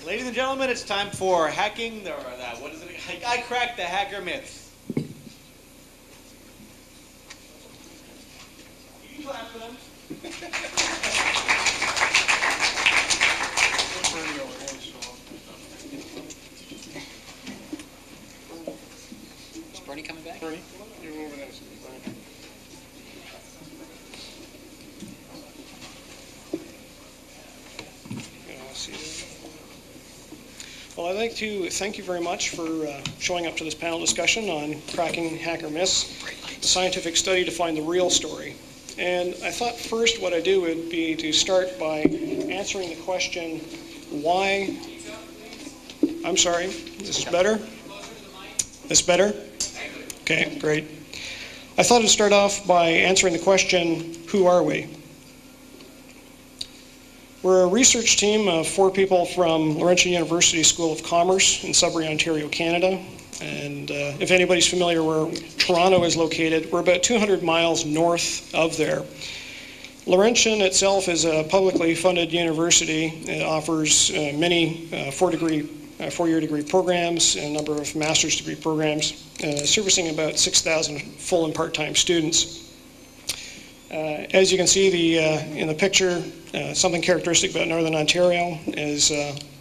Ladies and gentlemen, it's time for hacking, or what is it? I cracked the hacker myth. You clap for them. Is Bernie coming back? Bernie, you're moving this. Well, I'd like to thank you very much for showing up to this panel discussion on cracking hacker myths, a scientific study to find the real story. And I thought first what I'd do would be to start by answering the question, why... I'm sorry, this is better? This better? Okay, great. I thought I'd start off by answering the question, who are we? We're a research team of 4 people from Laurentian University School of Commerce in Sudbury, Ontario, Canada. And if anybody's familiar where Toronto is located, we're about 200 miles north of there. Laurentian itself is a publicly funded university. It offers many four-year degree programs and a number of master's degree programs, servicing about 6,000 full and part-time students. As you can see in the picture, something characteristic about Northern Ontario is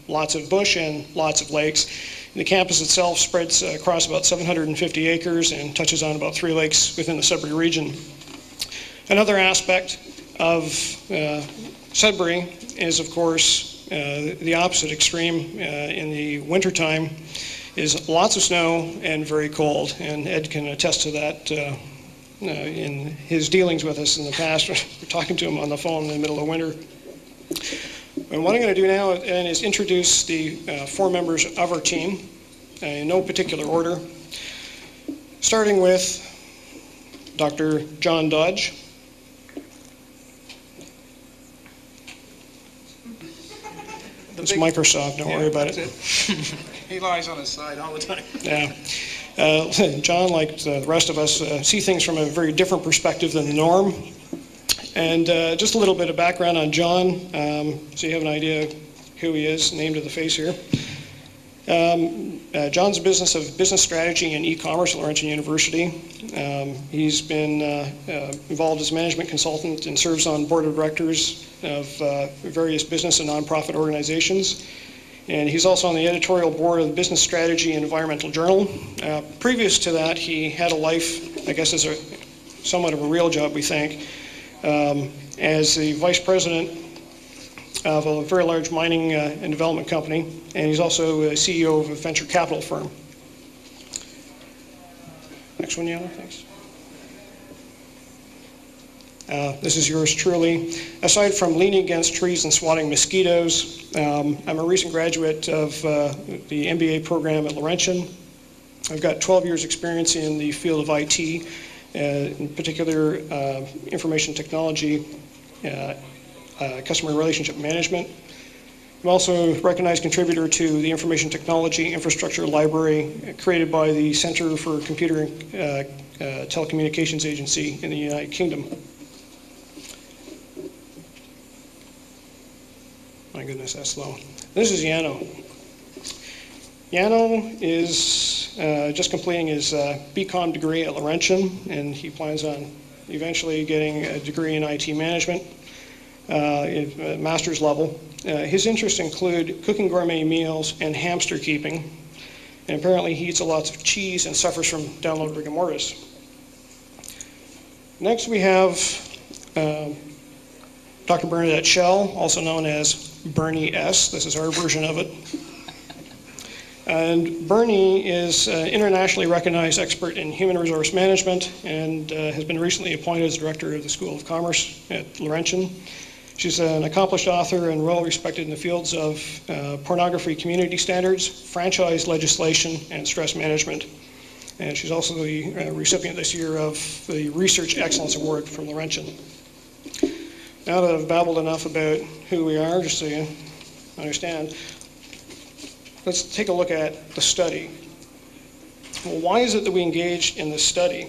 lots of bush and lots of lakes. The campus itself spreads across about 750 acres and touches on about 3 lakes within the Sudbury region. Another aspect of Sudbury is, of course, the opposite extreme. In the wintertime is lots of snow and very cold, and Ed can attest to that in his dealings with us in the past. We're talking to him on the phone in the middle of winter. And what I'm going to do now is introduce the 4 members of our team in no particular order, starting with Dr. John Dodge. It's Microsoft, don't worry about it. He lies on his side all the time. Yeah. John, like the rest of us, see things from a very different perspective than the norm. And just a little bit of background on John, so you have an idea who he is, name to the face here. John's a business strategy and e-commerce at Laurentian University. He's been involved as a management consultant and serves on board of directors of various business and nonprofit organizations. And he's also on the editorial board of the Business Strategy and Environmental Journal. Previous to that, he had a life, I guess, as somewhat of a real job, we think, as the vice president of a very large mining and development company, and he's also a CEO of a venture capital firm. Next one, Yana, thanks. This is yours truly. Aside from leaning against trees and swatting mosquitoes, I'm a recent graduate of the MBA program at Laurentian. I've got 12 years experience in the field of IT, in particular information technology, customer relationship management. I'm also a recognized contributor to the Information Technology Infrastructure Library created by the Center for Computer and Telecommunications Agency in the United Kingdom. My goodness, that's slow. This is Yano. Yano is just completing his BCom degree at Laurentian, and he plans on eventually getting a degree in IT management at master's level. His interests include cooking gourmet meals and hamster keeping, and apparently he eats a lot of cheese and suffers from download rigor mortis. Next we have Dr. Bernadette Schell, also known as Bernie S. This is our version of it. And Bernie is an internationally recognized expert in human resource management and has been recently appointed as director of the School of Commerce at Laurentian. She's an accomplished author and well respected in the fields of pornography community standards, franchise legislation, and stress management. And she's also the recipient this year of the Research Excellence Award from Laurentian. Now that I've babbled enough about who we are, just so you understand, let's take a look at the study. Well, why is it that we engaged in this study?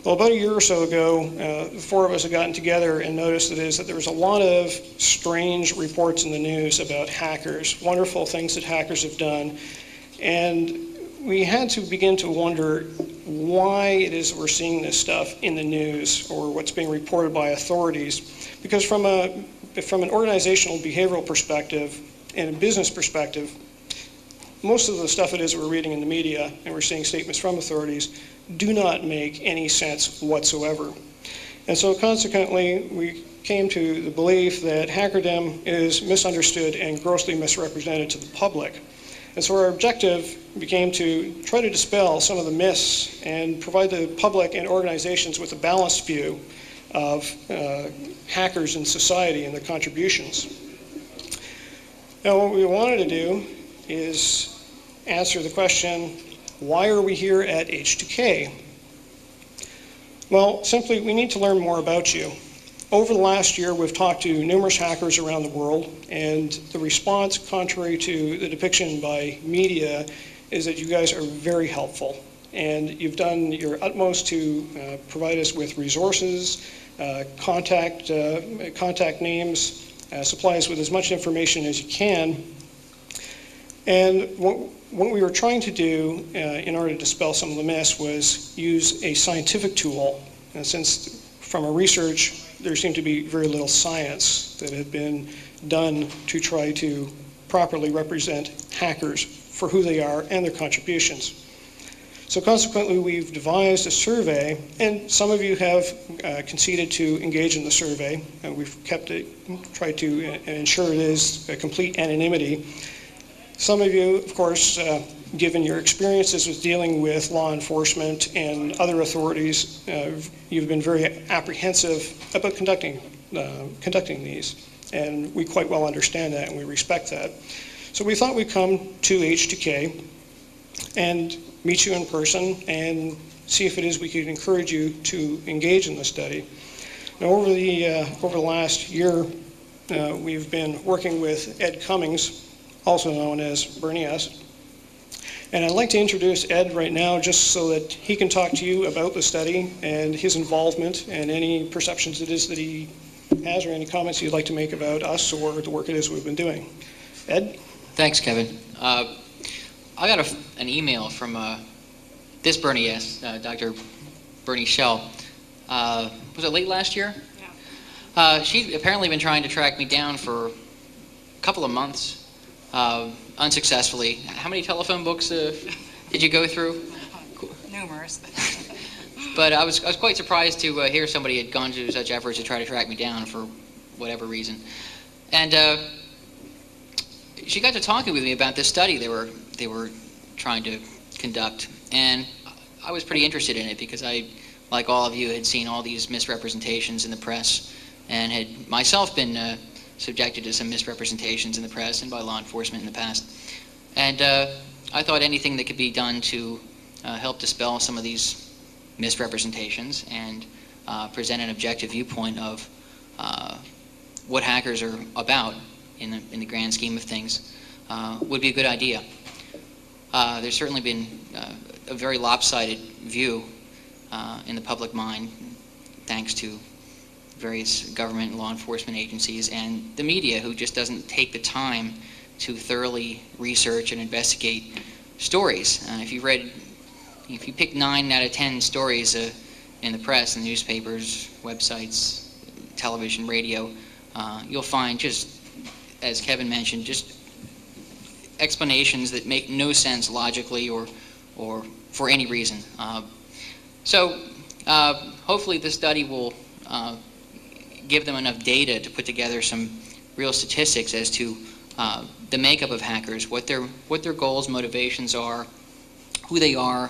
Well, about a year or so ago, the four of us had gotten together and noticed that there was a lot of strange reports in the news about hackers, wonderful things that hackers have done, and we had to begin to wonder why it is we're seeing this stuff in the news or what's being reported by authorities. Because from an organizational behavioral perspective and a business perspective, most of the stuff it is we're reading in the media and we're seeing statements from authorities do not make any sense whatsoever. And so consequently, we came to the belief that hackerdom is misunderstood and grossly misrepresented to the public. And so our objective became to try to dispel some of the myths and provide the public and organizations with a balanced view of hackers in society and their contributions. Now, what we wanted to do is answer the question, why are we here at H2K? Well, simply, we need to learn more about you. Over the last year, we've talked to numerous hackers around the world, and the response, contrary to the depiction by media, is that you guys are very helpful. And you've done your utmost to provide us with resources, contact names, supply us with as much information as you can. And what we were trying to do in order to dispel some of the myths was use a scientific tool. And since from our research, there seemed to be very little science that had been done to try to properly represent hackers for who they are and their contributions. So consequently, we've devised a survey, and some of you have conceded to engage in the survey, and we've tried to ensure it is a complete anonymity. Some of you, of course, given your experiences with dealing with law enforcement and other authorities, you've been very apprehensive about conducting these. And we quite well understand that and we respect that. So we thought we'd come to H2K and meet you in person and see if it is we could encourage you to engage in the study. Now, over the last year, we've been working with Ed Cummings, also known as Bernie S. And I'd like to introduce Ed right now just so that he can talk to you about the study and his involvement and any perceptions it is that he has or any comments you'd like to make about us or the work it is we've been doing. Ed? Thanks, Kevin. I got an email from this Bernie S., Dr. Bernie Schell. Was it late last year? Yeah. She'd apparently been trying to track me down for a couple of months. Unsuccessfully. How many telephone books did you go through? Numerous. But I was quite surprised to hear somebody had gone to such efforts to try to track me down for whatever reason. And she got to talking with me about this study they were trying to conduct, and I was pretty interested in it because I, like all of you, had seen all these misrepresentations in the press and had myself been subjected to some misrepresentations in the press and by law enforcement in the past. And I thought anything that could be done to help dispel some of these misrepresentations and present an objective viewpoint of what hackers are about in the grand scheme of things would be a good idea. There's certainly been a very lopsided view in the public mind, thanks to various government and law enforcement agencies and the media, who just doesn't take the time to thoroughly research and investigate stories. If you pick 9 out of 10 stories in the press, in the newspapers, websites, television, radio, you'll find, just as Kevin mentioned, just explanations that make no sense logically or for any reason. So hopefully this study will give them enough data to put together some real statistics as to the makeup of hackers, what their goals, motivations are, who they are,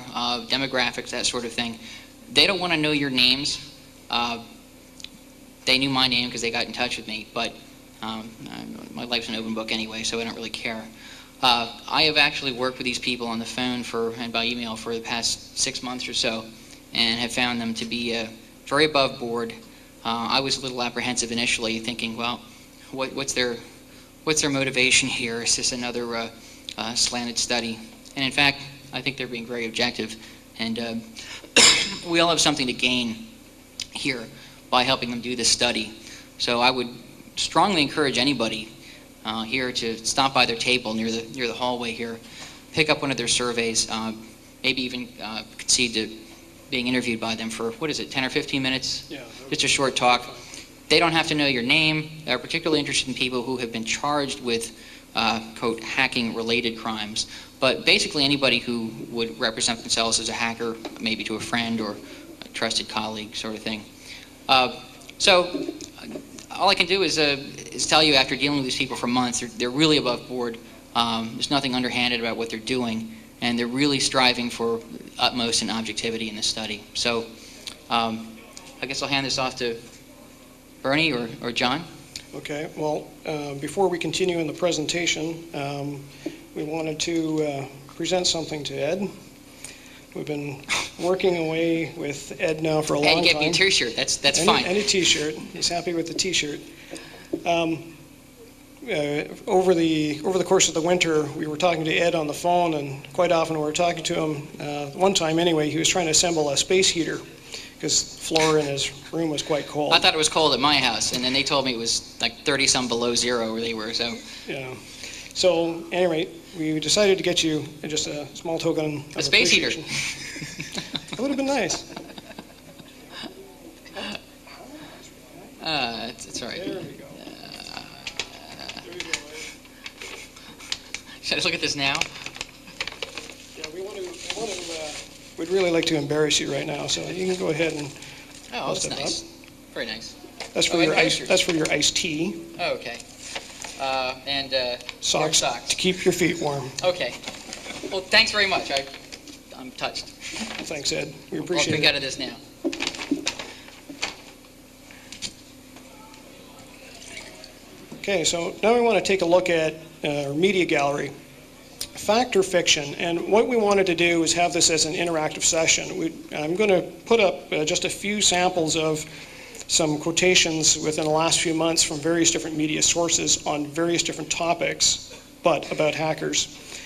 demographics, that sort of thing. They don't want to know your names. They knew my name because they got in touch with me, but my life's an open book anyway, so I don't really care. I have actually worked with these people on the phone and by email for the past 6 months or so, and have found them to be very above board. I was a little apprehensive initially, thinking, well, what's their motivation here? Is this another slanted study? And in fact, I think they're being very objective. And we all have something to gain here by helping them do this study. So I would strongly encourage anybody here to stop by their table near the hallway here, pick up one of their surveys, maybe even concede to being interviewed by them for, 10 or 15 minutes? Yeah. Just a short talk. They don't have to know your name. They're particularly interested in people who have been charged with, quote, hacking-related crimes. But basically anybody who would represent themselves as a hacker, maybe to a friend or a trusted colleague sort of thing. So all I can do is tell you, after dealing with these people for months, they're really above board. There's nothing underhanded about what they're doing, and they're really striving for utmost in objectivity in this study. So I guess I'll hand this off to Bernie or John. Okay, well, before we continue in the presentation, we wanted to present something to Ed. We've been working away with Ed now for a long time. And you get me a t-shirt, that's fine. And a t-shirt. He's happy with the t-shirt. Over the course of the winter, we were talking to Ed on the phone, and quite often we were talking to him. One time anyway, he was trying to assemble a space heater because the floor in his room was quite cold. I thought it was cold at my house, and then they told me it was like 30-some below zero where they were, so. Yeah. So anyway, we decided to get you just a small token of A space heater. That would have been nice. It's all right. There we go. Should I look at this now? Yeah, we'd really like to embarrass you right now, so you can go ahead and Oh, that's step nice. up. Very nice. That's for Oh, your embarrass that's for your iced tea. Oh, okay. And Socks socks. to keep your feet warm. Okay. Well, thanks very much. I'm touched. Thanks, Ed. We I'll appreciate drink it. out of this now. Okay, so now we want to take a look at our media gallery. Fact or fiction? And what we wanted to do is have this as an interactive session. I'm going to put up just a few samples of some quotations within the last few months from various different media sources on various different topics, but about hackers.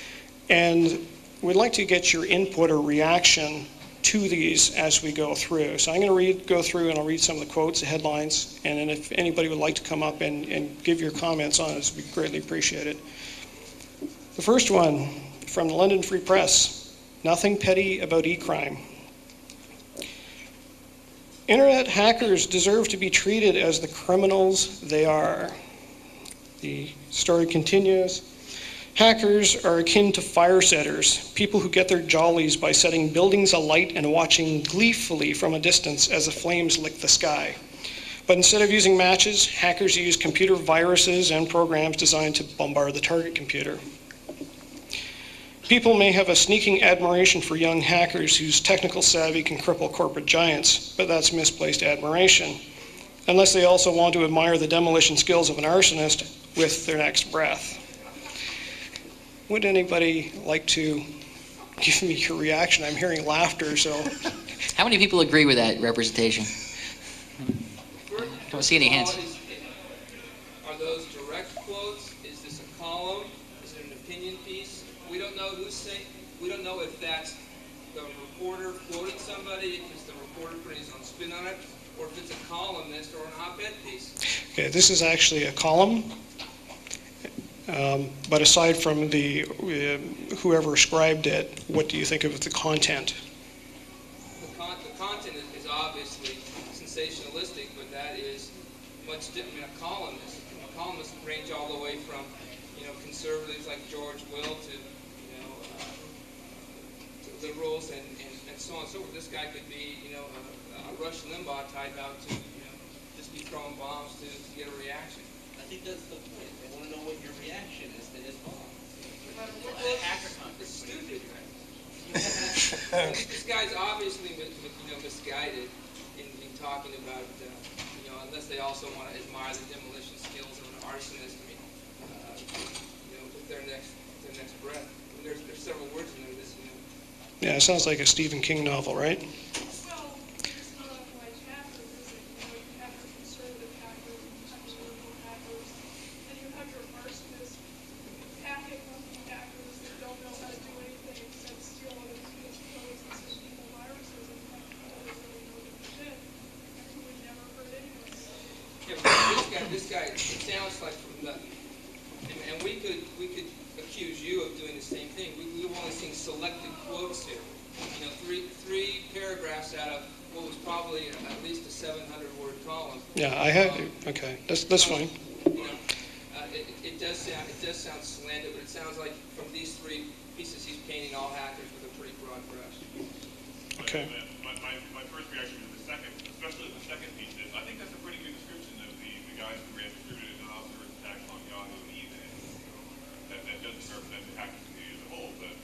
And we'd like to get your input or reaction to these as we go through. So I'm going to go through and I'll read some of the quotes, the headlines, and then if anybody would like to come up and give your comments on it, we greatly appreciate it. The first one from the London Free Press, nothing petty about e-crime. Internet hackers deserve to be treated as the criminals they are. The story continues. Hackers are akin to fire setters, people who get their jollies by setting buildings alight and watching gleefully from a distance as the flames lick the sky. But instead of using matches, hackers use computer viruses and programs designed to bombard the target computer. People may have a sneaking admiration for young hackers whose technical savvy can cripple corporate giants, but that's misplaced admiration, unless they also want to admire the demolition skills of an arsonist with their next breath. Would anybody like to give me your reaction? I'm hearing laughter, so. How many people agree with that representation? Don't see any hands. Are those direct quotes? Is this a column? Is it an opinion piece? We don't know who's saying. We don't know if that's the reporter quoting somebody, if it's the reporter putting his own spin on it, or if it's a columnist or an op-ed piece. Okay, this is actually a column. But aside from the whoever ascribed it, what do you think of the content? The content is obviously sensationalistic, but that is much different. I mean, a columnist range all the way from, conservatives like George Will to, to liberals and so on and so forth. This guy could be, a Rush Limbaugh type out to, just be throwing bombs to get a reaction. I think that's the point. They want to know what your reaction is to his bomb. It's stupid. This guy's obviously misguided in talking about, unless they also want to admire the demolition skills of an arsonist. I mean, with their next breath. I mean, there's several words in there. Yeah, it sounds like a Stephen King novel, right? Well, it's not like hackers, is it? You have your conservative hackers, you have your liberal hackers, and you have your arsonists hacking monkey hackers that don't know how to do anything except steal other people's codes and send people viruses. And this guy, it sounds like from the, and we could accuse you of doing the same thing. We've only seen selected quotes here. You know, three paragraphs out of what was probably at least a 700-word column. Yeah, I had, okay, that's fine. You know, it does sound slanted, but it sounds like from these three pieces he's painting all hackers with a pretty broad brush. Okay. My first reaction to the second, especially the second piece, is I think that's a pretty good description of the guys who ran distributed anonymous attacks on Yahoo and eBay. That doesn't represent the hacker community as a whole, but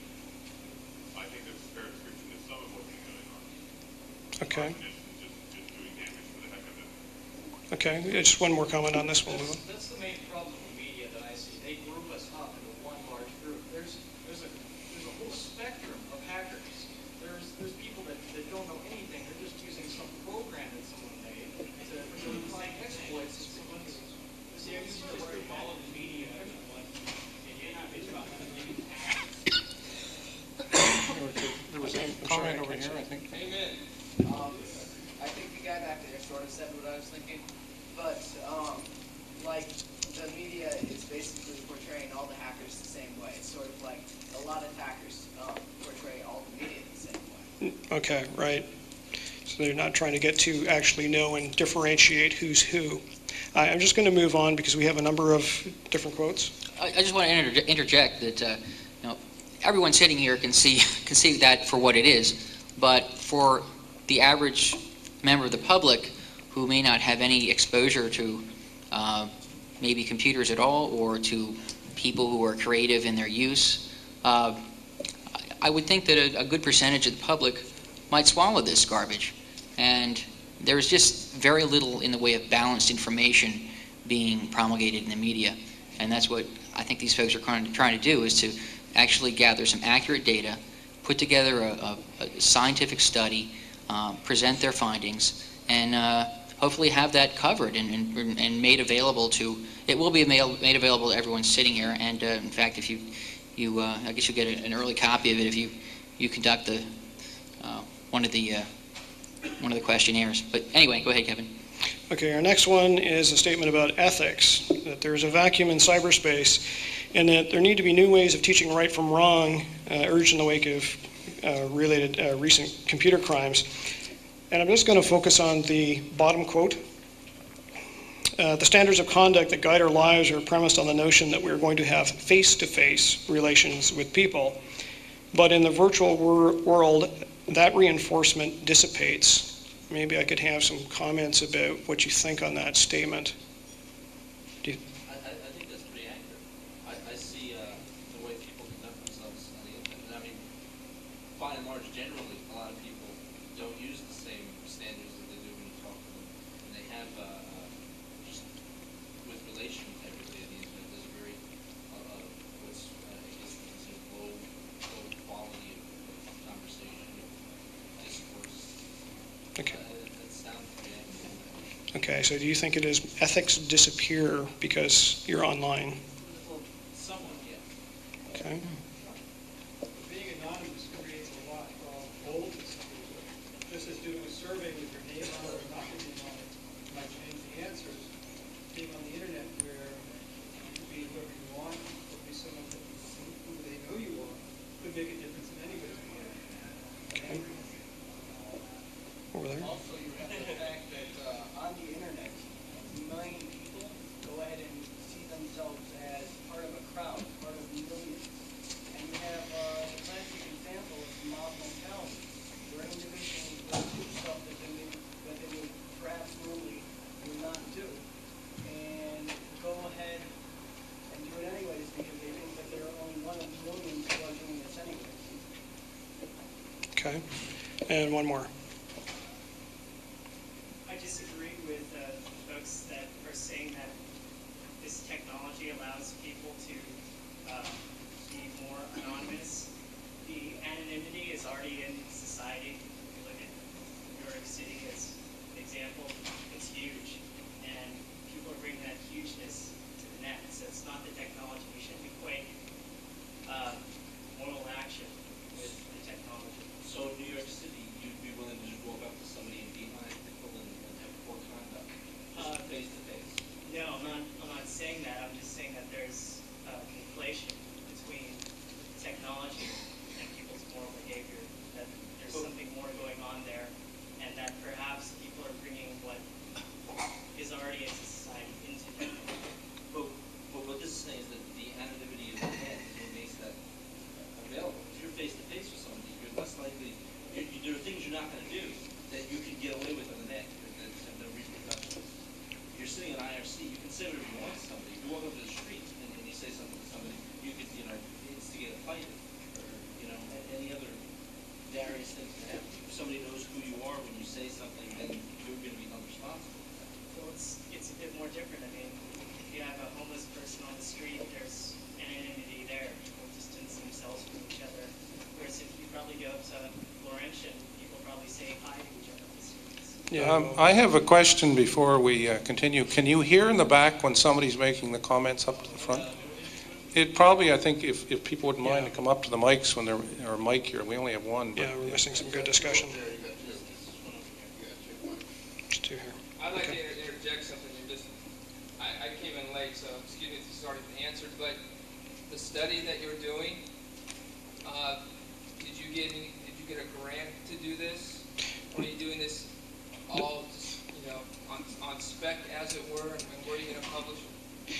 I think that's a fair description of some of what's been going on. Okay. Just doing damage for the heck of it. Okay, just one more comment on this one. That's the main problem with media that I see. They group us up into one large group. There's a whole spectrum of hackers. There's people that don't know anything. They're just using some program that someone made to find exploits. See, I used to follow the media. There was a comment over here, I think. Amen. I think the guy back there sort of said what I was thinking, but like the media is basically portraying all the hackers the same way. It's sort of like a lot of hackers portray all the media the same way. Okay, right. So they're not trying to get to actually know and differentiate who's who. I'm just going to move on because we have a number of different quotes. I just want to interject that everyone sitting here can see that for what it is, but for the average member of the public who may not have any exposure to maybe computers at all, or to people who are creative in their use, I would think that a good percentage of the public might swallow this garbage. And there's just very little in the way of balanced information being promulgated in the media. And that's what I think these folks are trying to do, is to actually gather some accurate data, put together a scientific study, present their findings, and hopefully have that covered and made available to, it will be made available to everyone sitting here. And in fact, if you I guess you'll get an early copy of it if you conduct the one of the questionnaires. But anyway, go ahead, Kevin. Okay, our next one is a statement about ethics, that there is a vacuum in cyberspace, and that there need to be new ways of teaching right from wrong, urged in the wake of related recent computer crimes. And I'm just going to focus on the bottom quote. The standards of conduct that guide our lives are premised on the notion that we're going to have face-to-face relations with people. But in the virtual world, that reinforcement dissipates. Maybe I could have some comments about what you think on that statement. I think that's pretty accurate. I see the way people conduct themselves on the internet. And I mean, by and large, generally, a lot of people don't use the same standards that they do when you talk to them. And they have, just with relation to everybody on the internet, there's a very, what's, I guess, considered low quality of conversation, discourse. Okay. That sounds pretty accurate. Okay, so do you think it is ethics disappear because you're online? Well, somewhat, yeah. Okay. Being anonymous creates a lot of boldness. Just as doing a survey with your name on it or not being on it might change the answers. Being on the internet where you can be whoever you want, or be someone who they know you are, could make a difference in anybody's behavior. Okay. Over there. Also, you have the fact that on the internet, a million people go ahead and see themselves as part of a crowd, part of millions. And you have the classic example of mob mentality, where individuals will do stuff that they would perhaps normally would not do, and go ahead and do it anyways because they think that they're only one of millions who are doing this anyways. Okay. And one more. I disagree with folks that are saying that this technology allows people to be more anonymous. The anonymity is already in society. If you look at New York City as an example, it's huge. And people are bringing that hugeness to the net. So it's not the technology. We shouldn't equate moral action with the technology. So in New York City, you'd be willing to just walk up to somebody and be unethical and have poor conduct, just face to face? No, will. I have a question before we continue. Can you hear in the back when somebody's making the comments up to the front? It probably, I think, if people wouldn't mind to come up to the mics when they're, or mic here, we only have one. Yeah, we're missing some good discussion. Just two here. I'd like to interject something. I came in late, so excuse me if you started to answer, but the study that you're doing, did you get a grant to do this? Or are you doing this all, on spec, as it were, and where are you going to publish it?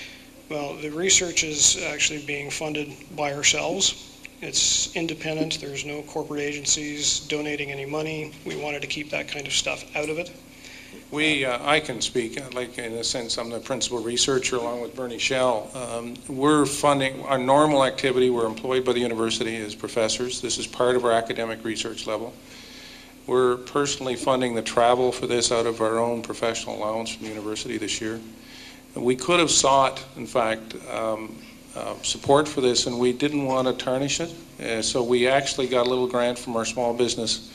Well, the research is actually being funded by ourselves. It's independent. There's no corporate agencies donating any money. We wanted to keep that kind of stuff out of it. I can speak, like in a sense, I'm the principal researcher along with Bernie Schell. We're funding our normal activity. We're employed by the university as professors. This is part of our academic research level. We're personally funding the travel for this out of our own professional allowance from the university this year. We could have sought, in fact, support for this, and we didn't want to tarnish it. So we actually got a little grant from our small business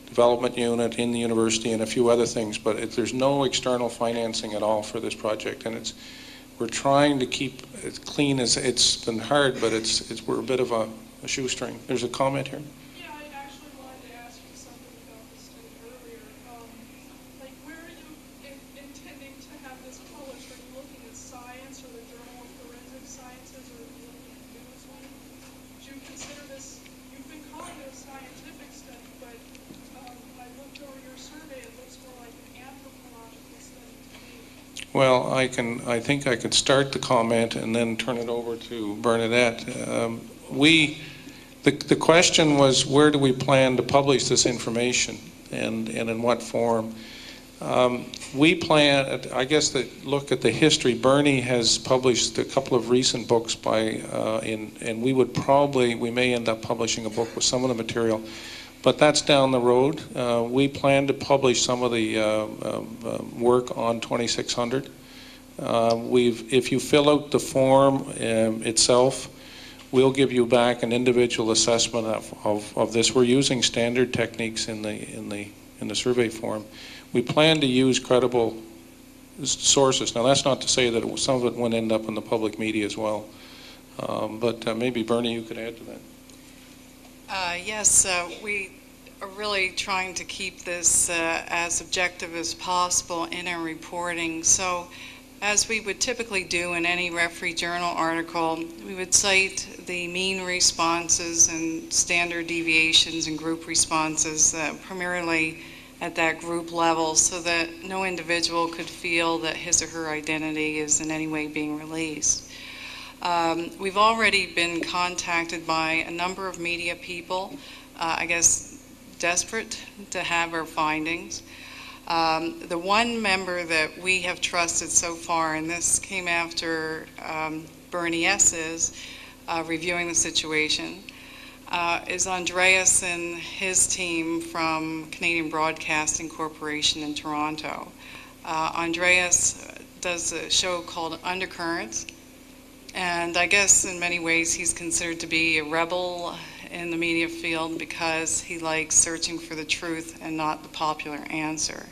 development unit in the university and a few other things, but there's no external financing at all for this project, and we're trying to keep it clean. As it's been hard, but we're a bit of a shoestring. There's a comment here. Yeah, I actually wanted to ask you something about this study earlier. Like, where are you intending to have this published? Are you looking at Science or the Journal of Forensic Sciences, or are you looking at Newsweek? Do you consider this? You've been calling it a scientific study, but I looked over your survey. It looks more like an anthropological study to me. Well, I think I could start the comment and then turn it over to Bernadette. The question was, where do we plan to publish this information, and in what form? We plan, I guess, to look at the history. Bernie has published a couple of recent books and we may end up publishing a book with some of the material, but that's down the road. We plan to publish some of the work on 2600. If you fill out the form itself, we'll give you back an individual assessment of this. We're using standard techniques in the survey form. We plan to use credible sources. Now, that's not to say that some of it won't end up in the public media as well. But maybe, Bernie, you could add to that. Yes, we are really trying to keep this as objective as possible in our reporting. So, as we would typically do in any referee journal article, we would cite the mean responses and standard deviations and group responses, primarily at that group level, so that no individual could feel that his or her identity is in any way being released. We've already been contacted by a number of media people, I guess desperate to have our findings. The one member that we have trusted so far, and this came after Bernie S's reviewing the situation, is Andreas and his team from Canadian Broadcasting Corporation in Toronto. Andreas does a show called Undercurrents, and I guess in many ways he's considered to be a rebel in the media field because he likes searching for the truth and not the popular answer.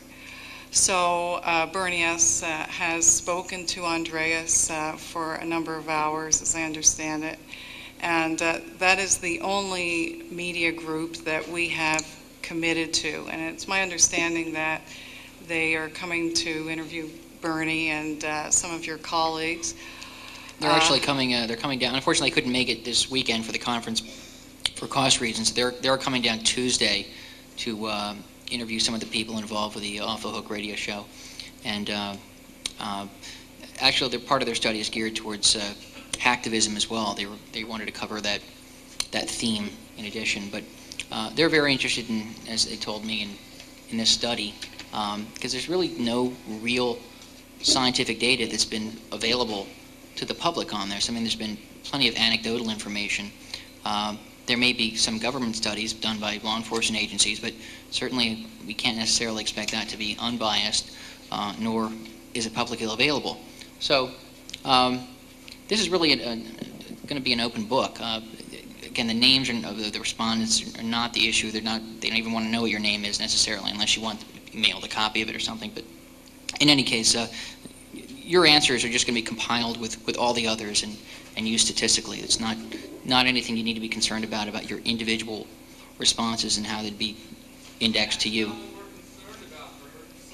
So Bernie S. has spoken to Andreas for a number of hours, as I understand it, and that is the only media group that we have committed to. And it's my understanding that they are coming to interview Bernie and some of your colleagues. They're actually coming. They're coming down. Unfortunately, I couldn't make it this weekend for the conference for cost reasons. They're coming down Tuesday to interview some of the people involved with the Off the Hook radio show, and actually, part of their study is geared towards hacktivism as well. They wanted to cover that theme in addition, but they're very interested in, as they told me, in this study, because there's really no real scientific data that's been available to the public on this. I mean, there's been plenty of anecdotal information. There may be some government studies done by law enforcement agencies, but certainly we can't necessarily expect that to be unbiased, nor is it publicly available. So this is really going to be an open book. Again, the names of the respondents are not the issue. They don't even want to know what your name is necessarily, unless you want mailed a copy of it or something. But in any case, your answers are just going to be compiled with all the others and used statistically. It's not anything you need to be concerned about your individual responses and how they'd be indexed to you.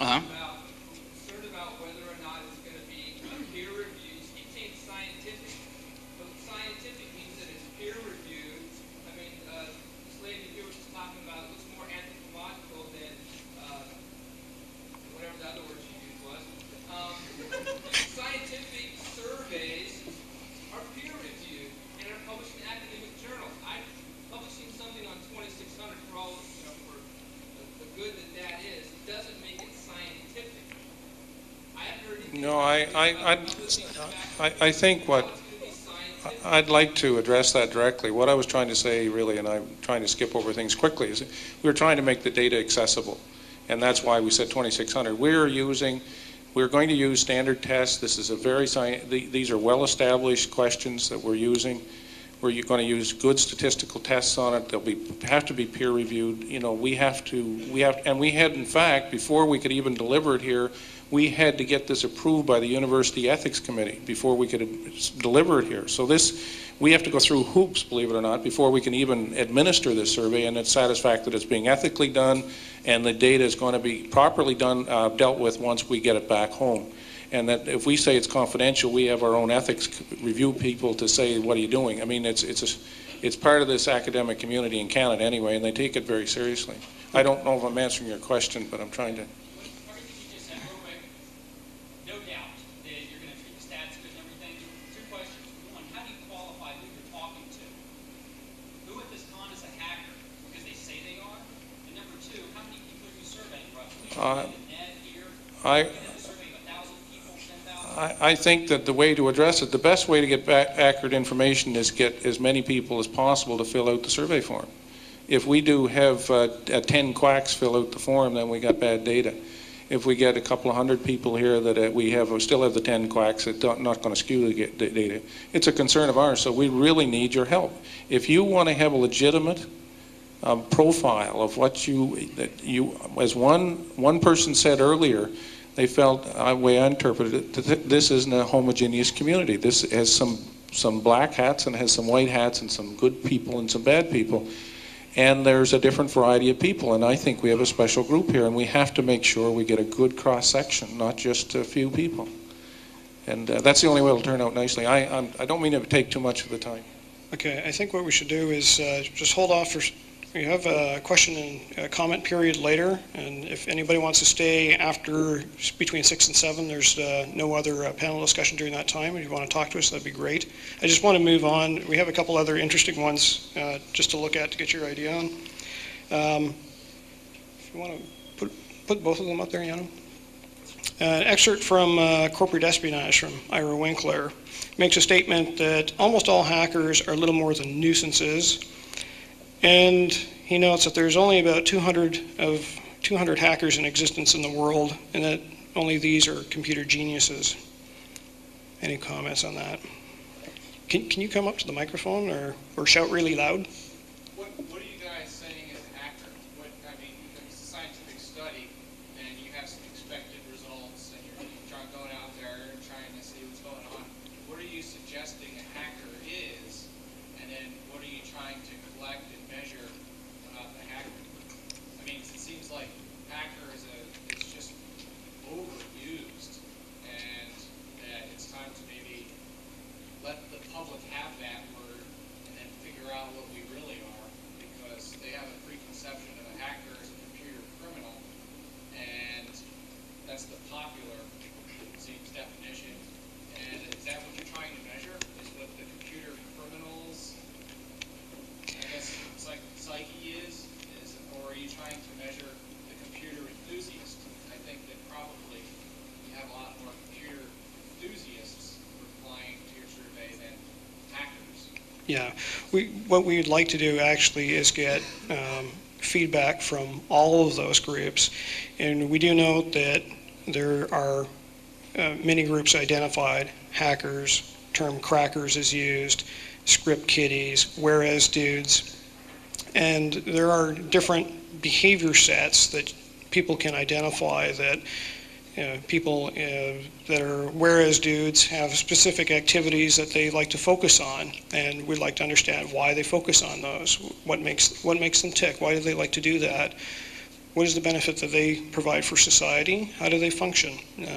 Uh-huh. Concerned about whether or not it's going to be peer reviewed. You keep saying scientific, but scientific means that it's peer reviewed. I mean, this lady here was talking about it looks more anthropological than whatever the other word she used was. Scientific surveys are peer reviewed and are published in academic journals. I'm publishing something on 2600 for all, for the good that is. It doesn't make it scientific. I haven't heard anything. No, I think what I'd like to address that directly. What I was trying to say, really, and I'm trying to skip over things quickly, is we're trying to make the data accessible, and that's why we said 2600. We're going to use standard tests. This is these are well-established questions that we're using. We're going to use good statistical tests on it. They'll have to be peer reviewed. We had, in fact, before we could even deliver it here, we had to get this approved by the University Ethics Committee before we could deliver it here. So we have to go through hoops, believe it or not, before we can even administer this survey, and it's satisfied that it's being ethically done, and the data is going to be properly dealt with once we get it back home. And that if we say it's confidential, we have our own ethics review people to say, what are you doing? I mean, it's part of this academic community in Canada anyway, and they take it very seriously. I don't know if I'm answering your question, but I'm trying to. Everything you just said, real quick, no doubt that you're going to treat the stats good and everything. Two questions. One, how do you qualify who you're talking to? Who at this con is a hacker because they say they are? And number two, how many people are you surveying roughly? I think that the way to address it, the best way to get accurate information is get as many people as possible to fill out the survey form. If we do have 10 quacks fill out the form, then we got bad data. If we get a couple of hundred people here that we still have the 10 quacks, it's not going to skew the data. It's a concern of ours, so we really need your help. If you want to have a legitimate profile of what as one person said earlier, they felt, the way I interpreted it, that this isn't a homogeneous community. This has some black hats and has some white hats and some good people and some bad people. And there's a different variety of people, and I think we have a special group here, and we have to make sure we get a good cross-section, not just a few people. And that's the only way it'll turn out nicely. I don't mean to take too much of the time. Okay, I think what we should do is just hold off for. We have a question and comment period later, and if anybody wants to stay after between 6 and 7, there's no other panel discussion during that time. If you want to talk to us, that'd be great. I just want to move on. We have a couple other interesting ones just to look at to get your idea on. If you want to put both of them up there, Yano. An excerpt from Corporate Espionage from Ira Winkler makes a statement that almost all hackers are little more than nuisances. And he notes that there's only about 200 hackers in existence in the world, and that only these are computer geniuses. Any comments on that? Can you come up to the microphone or shout really loud? What are you guys saying as a hacker? It's a scientific study, and you have some expected results, and you're going out there and trying to see what's going on. What are you suggesting a hacker is, and then what are you trying to collect and measure about the hacker? It seems like hacker is just overused, and that it's time to maybe let the public have that word and then figure out what we really are, because they have a preconception of a hacker as a computer criminal, and that's the popular, it seems, definition. And is that what you're trying to measure? Is what the computer criminals, I guess, psyche is, or are you trying to measure the computer enthusiast? I think that probably you have a lot more computer enthusiasts replying to your survey than hackers. Yeah, what we'd like to do actually is get feedback from all of those groups, and we do note that there are many groups identified. Hackers, term crackers is used, script kiddies, whereas dudes, and there are different behavior sets that people can identify that people that are whereas dudes have specific activities that they like to focus on, and we'd like to understand why they focus on those. What makes them tick? Why do they like to do that? What is the benefit that they provide for society? How do they function? What do you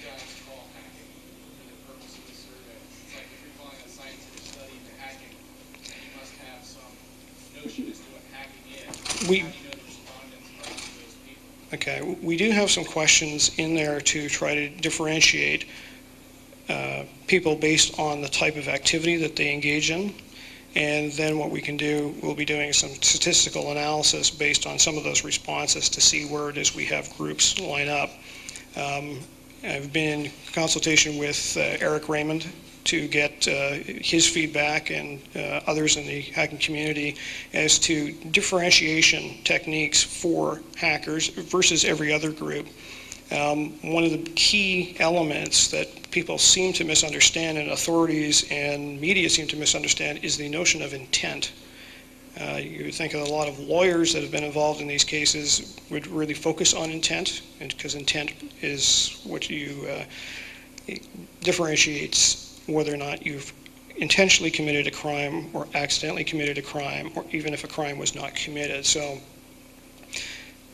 guys call hacking for the purpose of the survey? It's like if you're calling a scientific study into hacking, you must have some notion as to what hacking is. How do you know the respondents are not those people? Okay, we do have some questions in there to try to differentiate people based on the type of activity that they engage in. And then what we can do, we'll be doing some statistical analysis based on some of those responses to see where it is we have groups line up. I've been in consultation with Eric Raymond to get his feedback and others in the hacking community as to differentiation techniques for hackers versus every other group. One of the key elements that people seem to misunderstand, and authorities and media seem to misunderstand, is the notion of intent. You think of a lot of lawyers that have been involved in these cases would really focus on intent, because intent is what differentiates whether or not you've intentionally committed a crime or accidentally committed a crime, or even if a crime was not committed. So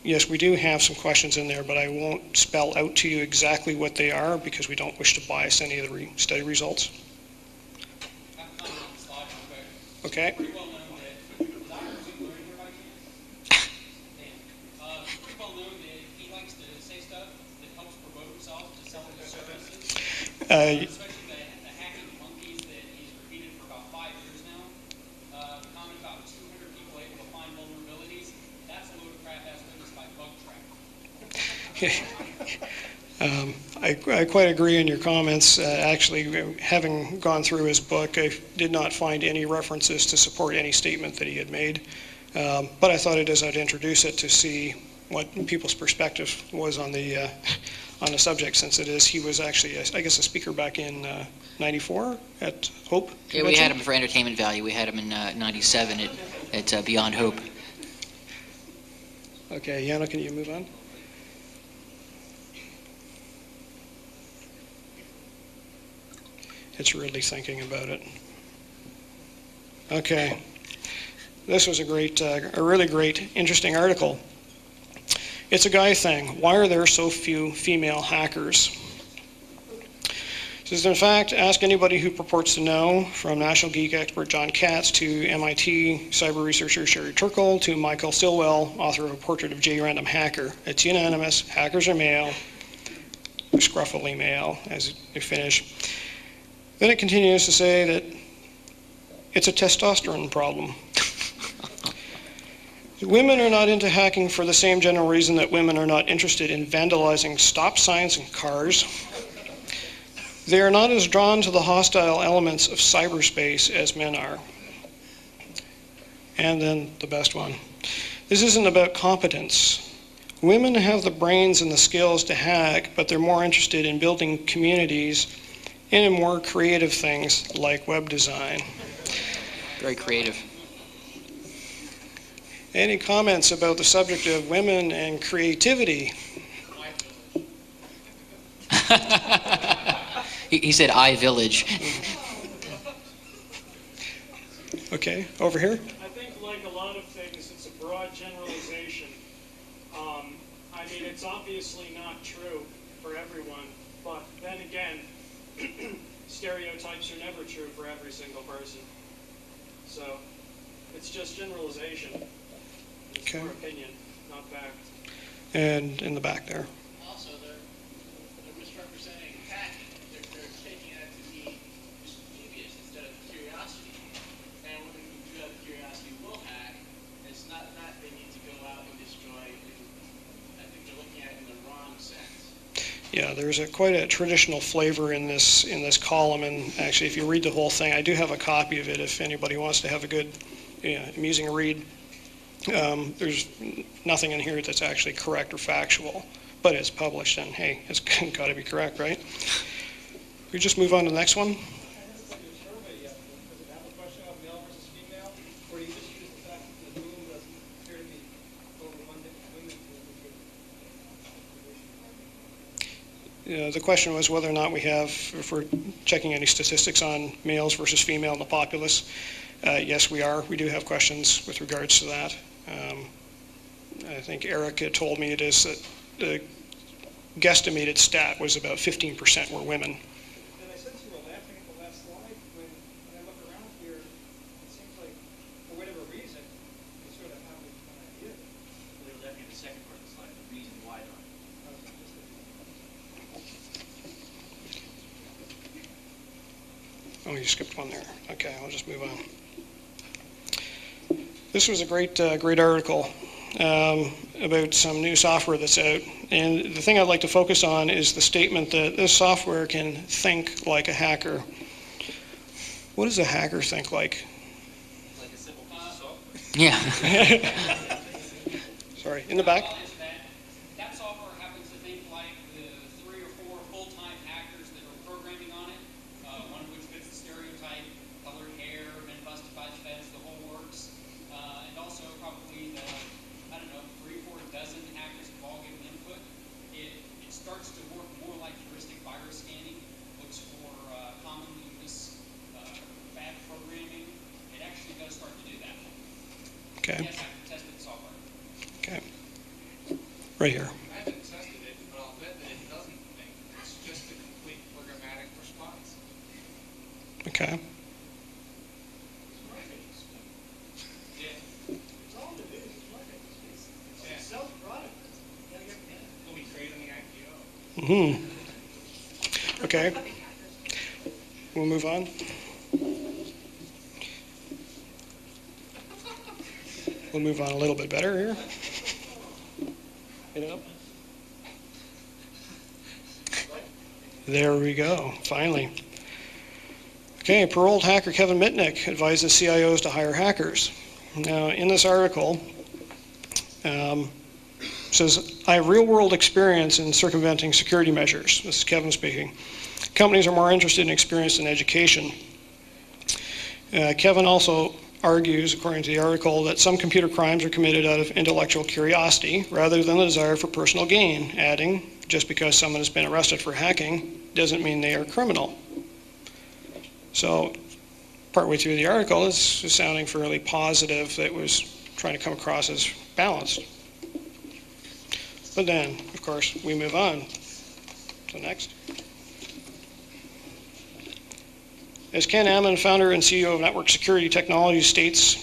yes, we do have some questions in there, but I won't spell out to you exactly what they are because we don't wish to bias any of the study results. Okay. Pretty well known that, is Dr. Zucker here by chance? Dan. Pretty well known that he likes to say stuff that helps promote himself to sell his services. Especially the hacking monkeys that he's repeated for about 5 years now. Comment about 200 people able to find vulnerabilities. That's a load of crap as witnessed by Bug Track. I quite agree in your comments. Actually, having gone through his book, I did not find any references to support any statement that he had made. But I thought I'd introduce it to see what people's perspective was on the subject, since he was actually, I guess, a speaker back in '94 at Hope Convention. Yeah, we had him for entertainment value. We had him in '97 at Beyond Hope. Okay, Yana, can you move on? It's really thinking about it. Okay, this was a really great, interesting article. It's a guy thing. Why are there so few female hackers? It says, in fact, ask anybody who purports to know, from National Geek expert John Katz to MIT cyber researcher Sherry Turkle to Michael Stilwell, author of A Portrait of J. Random Hacker. It's unanimous. Hackers are male, scruffily male, as they finish. Then it continues to say that it's a testosterone problem. Women are not into hacking for the same general reason that women are not interested in vandalizing stop signs and cars. They are not as drawn to the hostile elements of cyberspace as men are. And then the best one. This isn't about competence. Women have the brains and the skills to hack, but they're more interested in building communities and in more creative things like web design. Very creative. Any comments about the subject of women and creativity? He said iVillage. Okay, over here. I think like a lot of things, it's a broad generalization. I mean, it's obviously not true for everyone, but then again, stereotypes are never true for every single person. So it's just generalization. It's Okay. for opinion, not fact. And in the back there. Also, they're misrepresenting hacking. They're taking it to be mischievous instead of curiosity. And when they do have curiosity, will hack. It's not that they need to go out and destroy. I think they're looking at it in the wrong sense. Yeah, there's quite a traditional flavor in this column, and actually, if you read the whole thing, I do have a copy of it if anybody wants to have a good, amusing read. There's nothing in here that's actually correct or factual, but it's published, and hey, it's got to be correct, right? We just move on to the next one. The question was whether or not we have, if we're checking any statistics on males versus female in the populace. Yes, we are. We do have questions with regards to that. I think Eric had told me it is that the guesstimated stat was about 15% were women. And I sense you were laughing at the last slide. When I look around here, it seems like, for whatever reason, we sort of have an idea. We were laughing at the second part of the slide, the reason why not. Oh, you skipped one there. Okay, I'll just move on. This was a great article about some new software that's out. And the thing I'd like to focus on is the statement that this software can think like a hacker. What does a hacker think like? Like a simple piece of software. Yeah. Sorry, in the back? That software happens to think like the 3 or 4 full-time hackers that are programming on it, one of which fits the stereotype, colored hair, men busted by feds, the whole works. And also probably the, I don't know, 3 or 4 dozen hackers have all given input. It starts to work more like heuristic virus scanning, looks for commonly used bad programming. It actually does start to do that. Okay. Yes, I've tested the software. Okay. Right here. I haven't tested it, but I'll bet that it doesn't think. It's just a complete programmatic response. Okay. It's all it is. It's marketing. It's a self-product. You gotta get it. Will we trade on the IPO? Mm-hmm. Okay. We'll move on. We'll move on a little bit better here. Get it up. There we go, finally. Okay, paroled hacker Kevin Mitnick advises CIOs to hire hackers. Now, in this article, says, I have real-world experience in circumventing security measures. This is Kevin speaking. Companies are more interested and experienced in education. Kevin also argues, according to the article, that some computer crimes are committed out of intellectual curiosity rather than the desire for personal gain, adding, just because someone has been arrested for hacking doesn't mean they are criminal. So, partway through the article, is sounding fairly positive that it was trying to come across as balanced. But then, of course, we move on to the next. As Ken Ammon, founder and CEO of Network Security Technologies, states,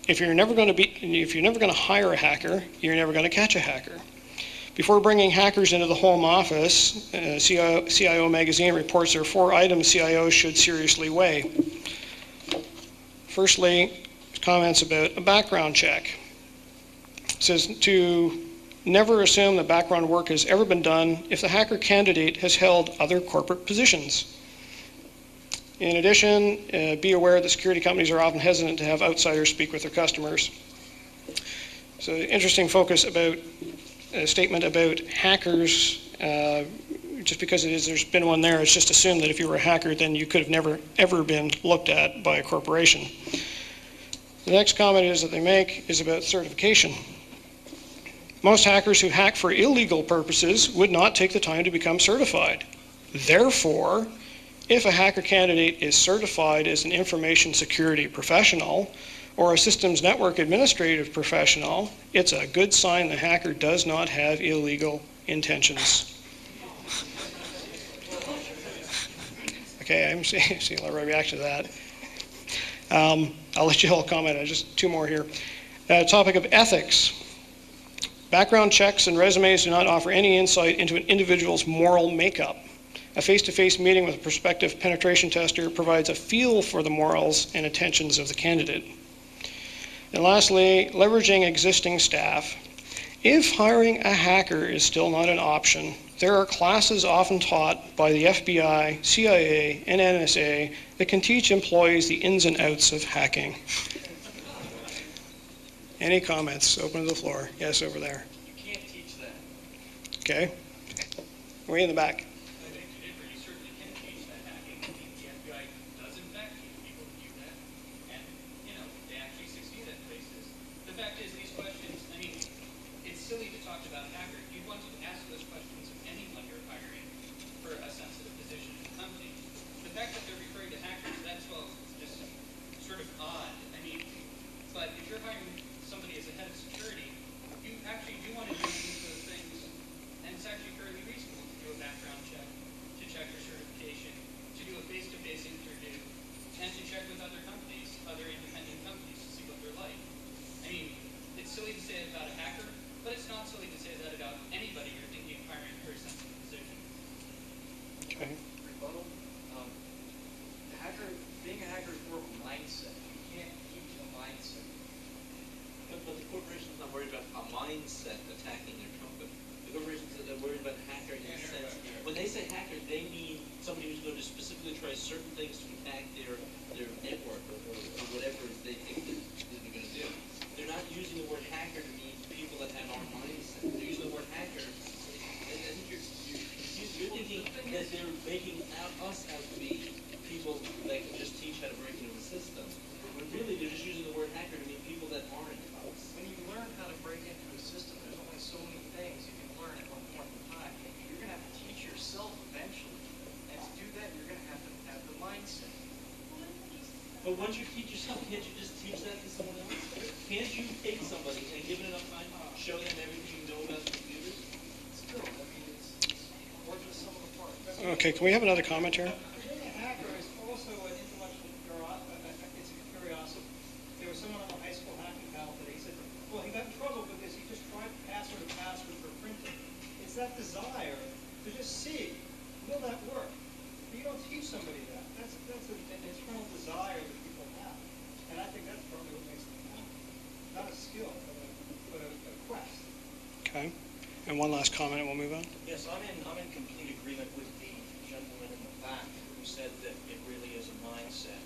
if you're never going to hire a hacker, you're never going to catch a hacker. Before bringing hackers into the home office, CIO Magazine reports there are 4 items CIOs should seriously weigh. Firstly, comments about a background check. It says to never assume that background work has ever been done if the hacker candidate has held other corporate positions. In addition, be aware that security companies are often hesitant to have outsiders speak with their customers. So interesting focus about a statement about hackers. Just because there's been one there, it's just assumed that if you were a hacker, then you could have never, ever been looked at by a corporation. The next comment is that they make is about certification. Most hackers who hack for illegal purposes would not take the time to become certified. Therefore, if a hacker candidate is certified as an information security professional or a systems network administrative professional, it's a good sign the hacker does not have illegal intentions. Okay, I'm seeing a lot of reaction to that. I'll let you all comment on just 2 more here. Topic of ethics. Background checks and resumes do not offer any insight into an individual's moral makeup. A face-to-face meeting with a prospective penetration tester provides a feel for the morals and intentions of the candidate. And lastly, leveraging existing staff. If hiring a hacker is still not an option, there are classes often taught by the FBI, CIA, and NSA that can teach employees the ins and outs of hacking. Any comments? Open to the floor. Yes, over there. You can't teach that. Okay. Way in the back. You certainly can teach that hacking. The FBI does in fact teach people to do that, and they actually succeed at places. The fact is, these questions, I mean, it's silly to talk about hackers. You want to ask those questions of anyone you're hiring. Okay. rebuttal. Being a hacker is more of a mindset. You can't teach a mindset. But the corporation's not worried about a mindset attacking their company. The corporations are worried about hacker in the sense, when they say hacker, they mean somebody who's going to specifically try certain things to attack their network or whatever they think that they're going to do. They're not using the word hacker to mean people that have our mindset. They're using the word hacker. I think you're thinking that they're making us out to be people that can just teach how to break into the system. When really they're just using the word hacker to mean people that aren't us. When you learn how to break into a system, there's only so many things you can learn at one point in time. You're going to have to teach yourself eventually. And to do that, you're going to have the mindset. But once you teach yourself, can't you just teach that to someone else? Can't you take somebody and give it enough time, show them everything you know about computers? Still, I mean, it's more just some of the parts. Okay, can we have another comment here? Being a hacker is also an intellectual it's a curiosity. There was someone on the high school hacking panel that he said, well, he got in trouble because he just tried password to password for printing. It's that desire to just see, will that work? But you don't teach somebody that. That's an internal desire that people have. And I think that's probably what makes them hack. Not a skill, but a quest. Okay. And one last comment and we'll move on. Yes, I'm in complete agreement with the gentleman in the back who said that it really is a mindset.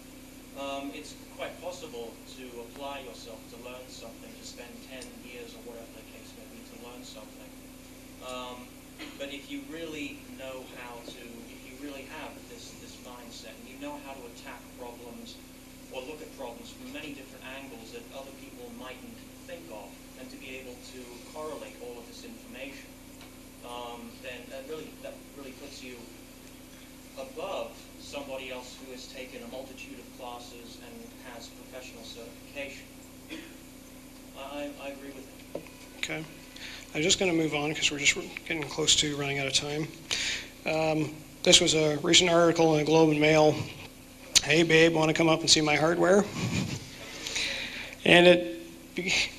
It's quite possible to apply yourself to learn something, to spend 10 years or whatever the case may be to learn something. But if you really know how to, if you really have this mindset and you know how to attack problems or look at problems from many different angles that other people mightn't think of, and to be able to correlate all of this information, then that really puts you above somebody else who has taken a multitude of classes and has professional certification. I agree with him. Okay. I'm just going to move on because we're just getting close to running out of time. This was a recent article in the Globe and Mail. Hey, babe, want to come up and see my hardware? And it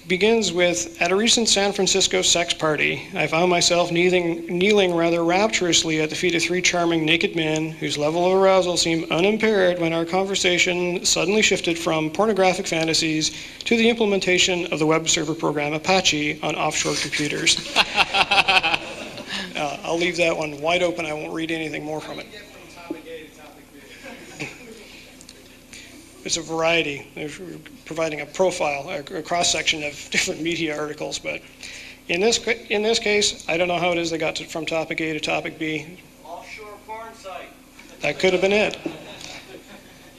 begins with, at a recent San Francisco sex party, I found myself kneeling rather rapturously at the feet of 3 charming naked men whose level of arousal seemed unimpaired when our conversation suddenly shifted from pornographic fantasies to the implementation of the web server program Apache on offshore computers. I'll leave that one wide open. I won't read anything more from it. It's a variety. We're providing a profile, a cross-section of different media articles, but in this case, I don't know how it is they got from topic A to topic B. Offshore porn site. That could have been it.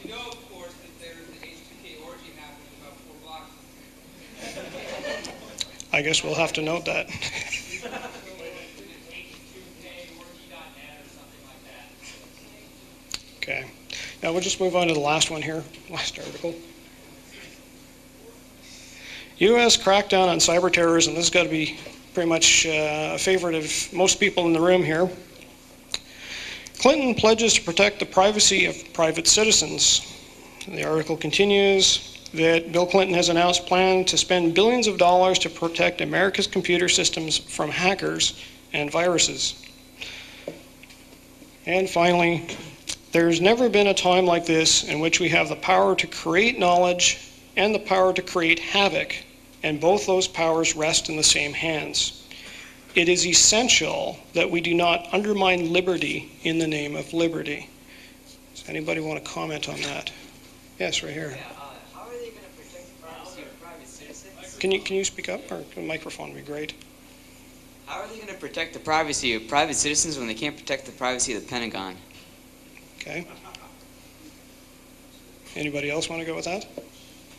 You know, of course, that there's an H2K orgy happening about 4 blocks. I guess we'll have to note that. H2K orgy.net or something like that. Okay. Now we'll just move on to the last one here, last article. U.S. crackdown on cyber terrorism. This has got to be pretty much a favorite of most people in the room here. Clinton pledges to protect the privacy of private citizens. The article continues that Bill Clinton has announced plans to spend billions of dollars to protect America's computer systems from hackers and viruses. And finally, there's never been a time like this in which we have the power to create knowledge and the power to create havoc, and both those powers rest in the same hands. It is essential that we do not undermine liberty in the name of liberty. Does anybody want to comment on that? Yes, right here. How are they going to protect the privacy of private citizens? Can you speak up, or the microphone would be great. How are they going to protect the privacy of private citizens when they can't protect the privacy of the Pentagon? Okay. Anybody else want to go with that?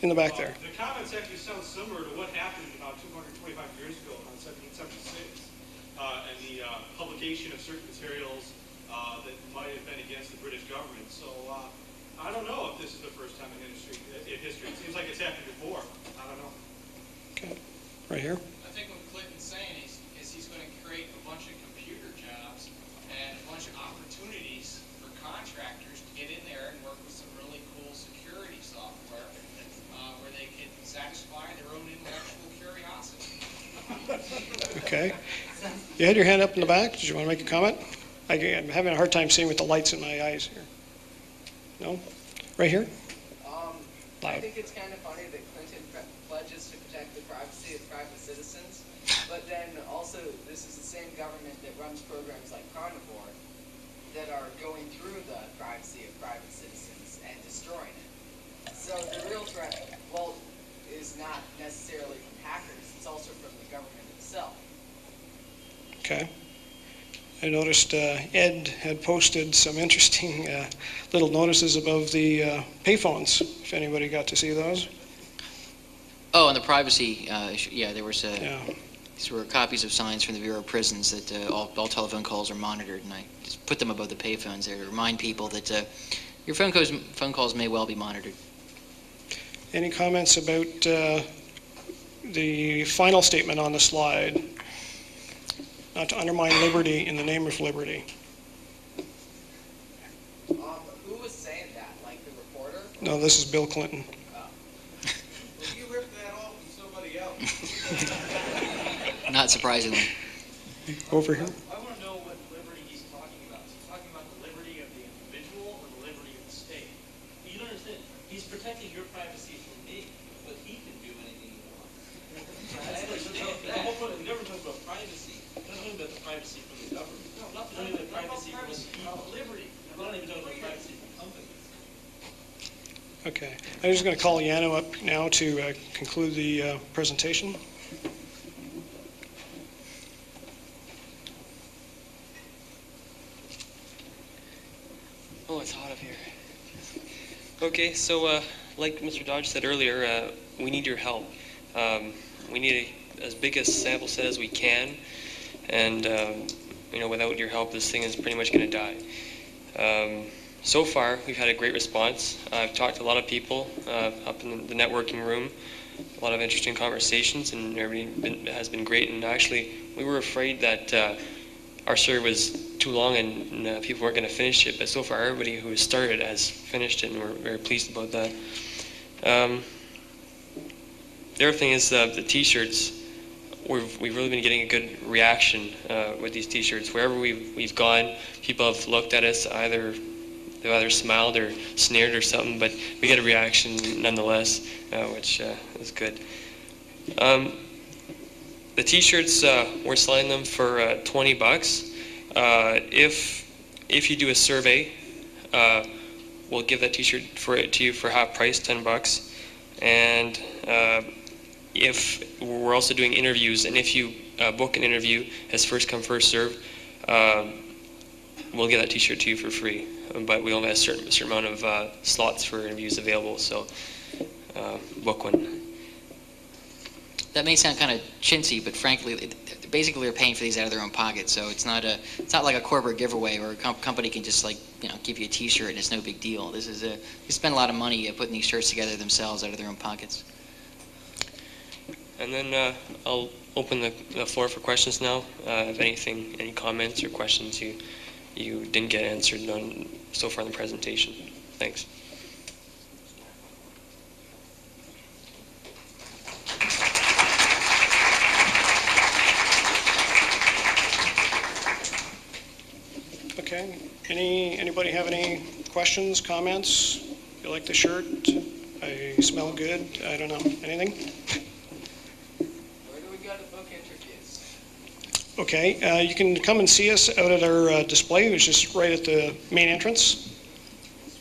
In the back there. The comments actually sound similar to what happened about 225 years ago in 1776, and the publication of certain materials that might have been against the British government. So I don't know if this is the first time in history. It seems like it's happened before. I don't know. Okay. Right here. I think what Clinton's saying is he's going to create a bunch of computer jobs and a bunch of opportunities for contractors to get in there and work with some really cool security software where they can satisfy their own intellectual curiosity. Okay. You had your hand up in the back. Did you want to make a comment? I'm having a hard time seeing with the lights in my eyes here. No? Right here? I think it's kind of funny that Clinton pledges to protect the privacy of private citizens, but then also this is the same government that runs programs like Carnivore that are going through the privacy of private citizens and destroying it. So the real threat, well, is not necessarily from hackers, it's also from the government itself. Okay. I noticed Ed had posted some interesting little notices above the payphones, if anybody got to see those. Oh, and the privacy issue, yeah, there was these were copies of signs from the Bureau of Prisons that all telephone calls are monitored, and I just put them above the payphones there to remind people that your phone calls may well be monitored. Any comments about the final statement on the slide? Not to undermine liberty in the name of liberty. Who was saying that? Like the reporter? No, this is Bill Clinton. Oh. Well, you ripped that off from somebody else. Not surprisingly. Over here. I want to know what liberty he's talking about. Is he talking about the liberty of the individual or the liberty of the state? You don't understand. He's protecting your privacy from me, but he can do anything he wants. The whole point, we never talk about privacy. We're not talking about the privacy from the government. No, not talking about privacy from liberty. We're not even talking about privacy from companies. Okay. I'm just going to call Yano up now to conclude the presentation. Oh, it's hot up here. Okay, so like Mr. Dodge said earlier, we need your help. We need as big a sample set as we can, and without your help, this thing is pretty much going to die. So far, we've had a great response. I've talked to a lot of people up in the networking room, a lot of interesting conversations, and everybody has been great. And actually, we were afraid that our survey was too long and people weren't going to finish it, but so far everybody who has started has finished it, and we're very pleased about that. The other thing is the T-shirts. We've really been getting a good reaction with these T-shirts. Wherever we've gone, people have looked at us. They've either smiled or sneered or something, but we get a reaction nonetheless, which is good. The T-shirts, we're selling them for $20. If you do a survey, we'll give that T-shirt to you for half price, $10. And if we're also doing interviews, and if you book an interview as first come first serve, we'll give that T-shirt to you for free. But we only have a certain amount of slots for interviews available, so book one. That may sound kind of chintzy, but frankly, basically they're paying for these out of their own pocket. So it's not like a corporate giveaway where a company can just give you a T-shirt and it's no big deal. This is they spend a lot of money putting these shirts together themselves out of their own pockets. And then I'll open the floor for questions now. If any comments or questions you didn't get answered so far in the presentation. Thanks. Okay. Anybody have any questions, comments? You like the shirt? I smell good. I don't know. Anything? Where do we go to book interviews? Okay. You can come and see us out at our display, which is right at the main entrance.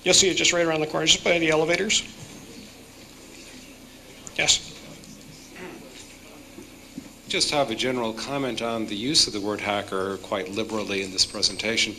You'll see it just right around the corner, just by the elevators. Yes. Just have a general comment on the use of the word hacker quite liberally in this presentation.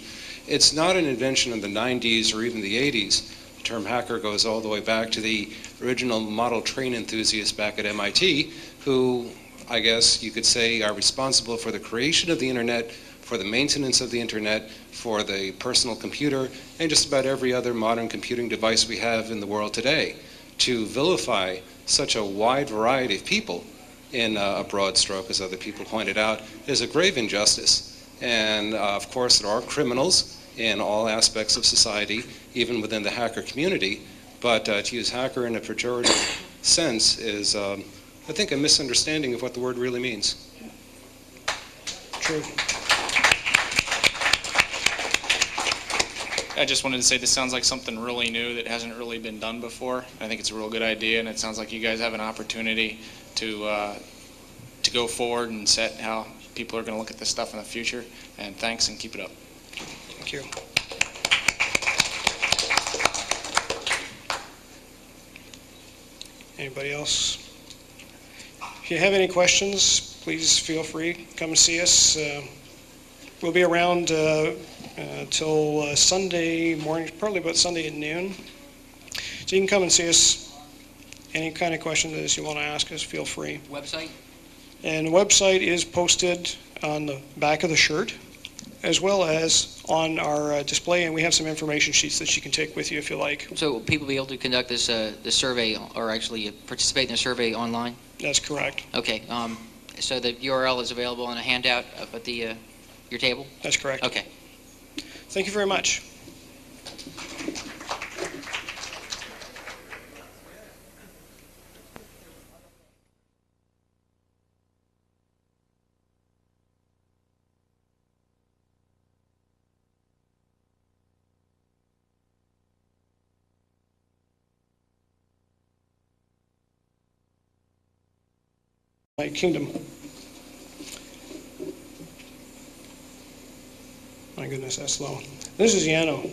It's not an invention of the 90s or even the 80s. The term hacker goes all the way back to the original model train enthusiasts back at MIT, who I guess you could say are responsible for the creation of the internet, for the maintenance of the internet, for the personal computer, and just about every other modern computing device we have in the world today. To vilify such a wide variety of people in a broad stroke, as other people pointed out, is a grave injustice. And of course, there are criminals in all aspects of society, even within the hacker community. But to use hacker in a pejorative sense is, I think, a misunderstanding of what the word really means. True. I just wanted to say this sounds like something really new that hasn't really been done before. I think it's a real good idea, and it sounds like you guys have an opportunity to go forward and set how people are going to look at this stuff in the future. And thanks, and keep it up. Thank you. Anybody else? If you have any questions, please feel free. Come see us. We'll be around till Sunday morning, probably about Sunday at noon. So you can come and see us. Any kind of question that you want to ask us, feel free. Website? And the website is posted on the back of the shirt, as well as on our display, and we have some information sheets that you can take with you if you like. So will people be able to conduct this survey, or actually participate in the survey online? That's correct. Okay. So the URL is available on a handout up at your table? That's correct. Okay. Thank you very much. My kingdom. My goodness, that's slow. This is Yano.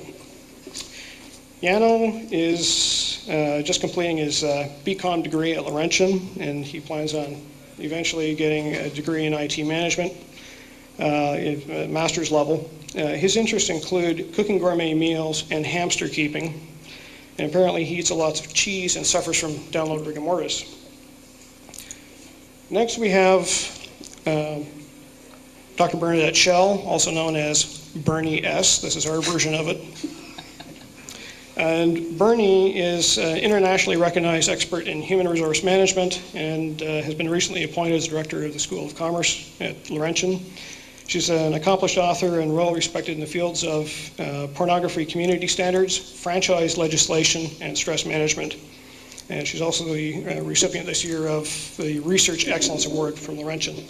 Yano is just completing his BCom degree at Laurentian, and he plans on eventually getting a degree in IT management at master's level. His interests include cooking gourmet meals and hamster keeping, and apparently he eats a lot of cheese and suffers from download rigor mortis. Next we have Dr. Bernadette Schell, also known as Bernie S. This is our version of it. And Bernie is an internationally recognized expert in human resource management and has been recently appointed as director of the School of Commerce at Laurentian. She's an accomplished author and well respected in the fields of pornography community standards, franchise legislation, and stress management. And she's also the recipient this year of the Research Excellence Award from Laurentian.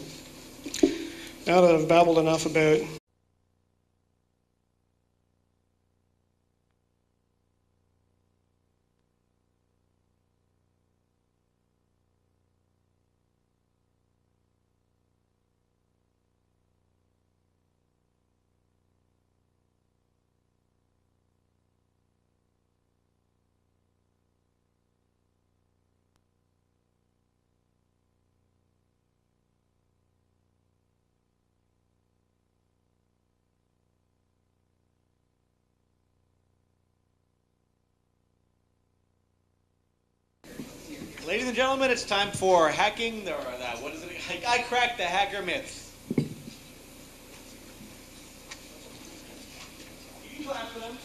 Now that I've babbled enough about Ladies and gentlemen, it's time for hacking, or that, what is it? I cracked the hacker myth. Can you clap for them?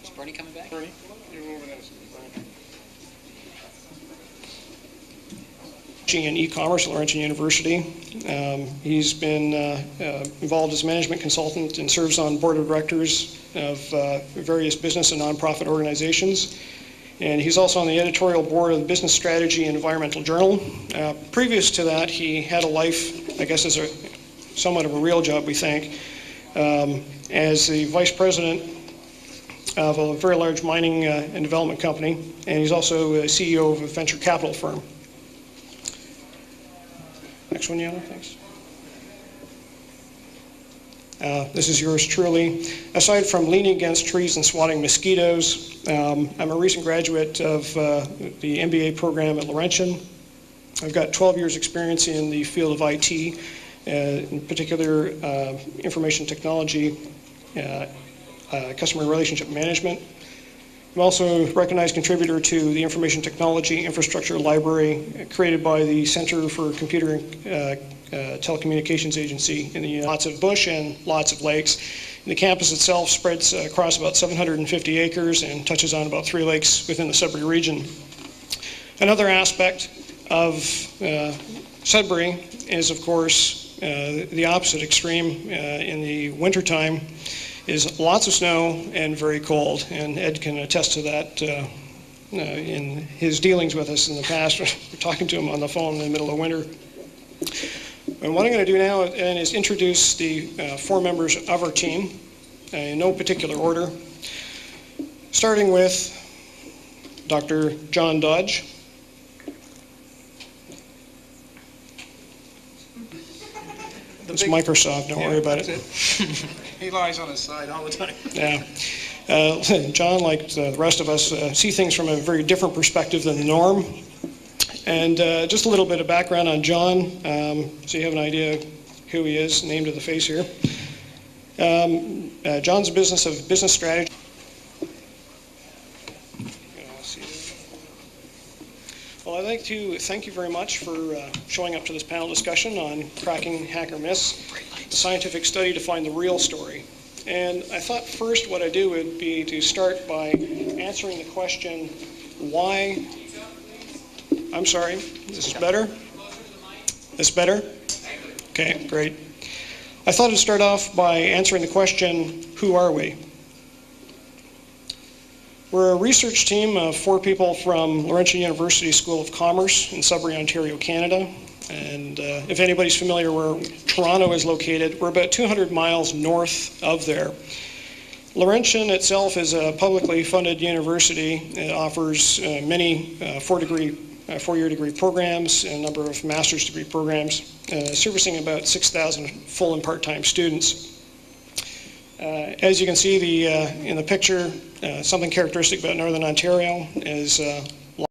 Is Bernie coming back? Bernie, you're over there. In e-commerce at Laurentian University. He's been involved as a management consultant and serves on board of directors of various business and nonprofit organizations. And he's also on the editorial board of the Business Strategy and Environmental Journal. Previous to that, he had a life, I guess, as somewhat of a real job, we think, as the vice president of a very large mining and development company. And he's also a CEO of a venture capital firm. Next one, Yana, thanks. This is yours truly. Aside from leaning against trees and swatting mosquitoes, I'm a recent graduate of the MBA program at Laurentian. I've got 12 years experience in the field of IT, in particular information technology, customer relationship management. I'm also a recognized contributor to the Information Technology Infrastructure Library created by the Center for Computer Telecommunications Agency in the lots of bush and lots of lakes. And the campus itself spreads across about 750 acres and touches on about 3 lakes within the Sudbury region. Another aspect of Sudbury is, of course, the opposite extreme in the wintertime. Is lots of snow and very cold, and Ed can attest to that in his dealings with us in the past. We're talking to him on the phone in the middle of winter. And what I'm going to do now is introduce the 4 members of our team in no particular order, starting with Dr. John Dodge. It's Microsoft, don't worry about it. He lies on his side all the time. Yeah. John, like the rest of us, see things from a very different perspective than the norm. And just a little bit of background on John, so you have an idea who he is, name to the face here. John's a business strategy. Well, I'd like to thank you very much for showing up to this panel discussion on cracking hacker myths, a scientific study to find the real story. And I thought first what I'd do would be to start by answering the question, why... I'm sorry, this is better? This better? Okay, great. I thought I'd start off by answering the question, who are we? We're a research team of 4 people from Laurentian University School of Commerce in Sudbury, Ontario, Canada. And if anybody's familiar where Toronto is located, we're about 200 miles north of there. Laurentian itself is a publicly funded university. It offers many four-year degree programs and a number of master's degree programs, servicing about 6,000 full and part-time students. As you can see in the picture, something characteristic about Northern Ontario is